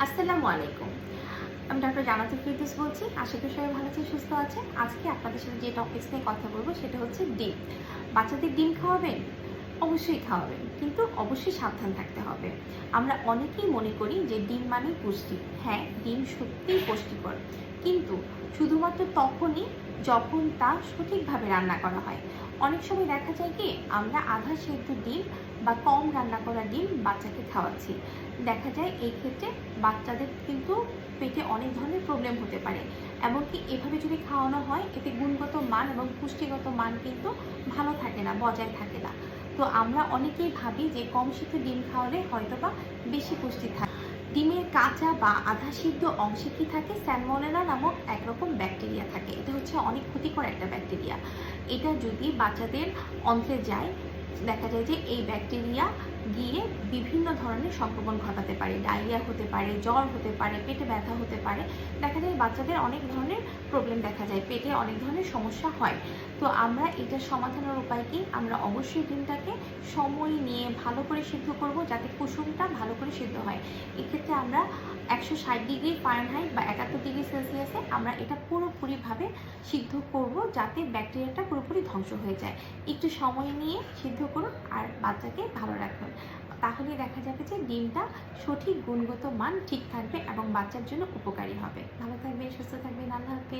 আসসালামু আলাইকুম। আমি ডক্টর জান্নাতুল ফেরদৌস বলছি। আশা করি সবাই ভালো আছেন, সুস্থ আছেন। আজকে আপনাদের সাথে যে টপিকস নিয়ে কথা বলবো সেটা হচ্ছে ডিম। বাচ্চাদের ডিম খাওয়াবেন? অবশ্যই খাওয়াবেন, কিন্তু অবশ্যই সাবধান থাকতে হবে। আমরা অনেকেই মনে করি যে ডিম মানেই পুষ্টি। হ্যাঁ, ডিম সত্যিই পুষ্টিকর, কিন্তু শুধুমাত্র তখনই যখন তা সঠিকভাবে রান্না করা হয়। অনেক সময় দেখা যায় কি আমরা আধা সেদ্ধ ডিম বা কম রান্না করা ডিম বাচ্চাকে খাওয়াচ্ছি। দেখা যায় এই ক্ষেত্রে বাচ্চাদের কিন্তু পেটে অনেক ধরনের প্রবলেম হতে পারে। এমনকি এভাবে যদি খাওয়ানো হয় এতে গুণগত মান এবং পুষ্টিগত মান কিন্তু ভালো থাকে না, বজায় থাকে না। তো আমরা অনেকেই ভাবি যে কম সিদ্ধ ডিম খাওয়ালে হয়তোবা বেশি পুষ্টি থাকে। ডিমের কাঁচা বা আধা সিদ্ধ অংশে কি থাকে, স্যালমোনেলা নামক একরকম ব্যাকটেরিয়া থাকে। এটা হচ্ছে অনেক ক্ষতিকর একটা ব্যাকটেরিয়া। এটা যদি বাচ্চাদের অন্ত্রে যায়, দেখা যায় যে এই ব্যাকটেরিয়া গিয়ে বিভিন্ন ধরনের সংক্রমণ ঘটাতে পারে। ডায়রিয়া হতে পারে, জ্বর হতে পারে, পেটে ব্যথা হতে পারে। দেখা যায় বাচ্চাদের অনেক ধরনের প্রবলেম দেখা যায়, পেটে অনেক ধরনের সমস্যা হয়। তো আমরা এটার সমাধানের উপায় কি, আমরা অবশ্যই ডিমটাকে সময় নিয়ে ভালো করে সিদ্ধ করব, যাতে কুসুমটা ভালো করে সিদ্ধ হয়। এক্ষেত্রে আমরা 160°F বা 71°C আমরা এটা পুরোপুরিভাবে সিদ্ধ করব, যাতে ব্যাকটেরিয়াটা পুরোপুরি ধ্বংস হয়ে যায়। একটু সময় নিয়ে সিদ্ধ করুন আর বাচ্চাকে ভালো রাখুন। তাহলে দেখা যাবে যে ডিমটা সঠিক গুণগত মান ঠিক থাকবে এবং বাচ্চার জন্য উপকারী হবে। ভালো থাকবেন, সুস্থ থাকবেন। আল্লাহ হাফেজ।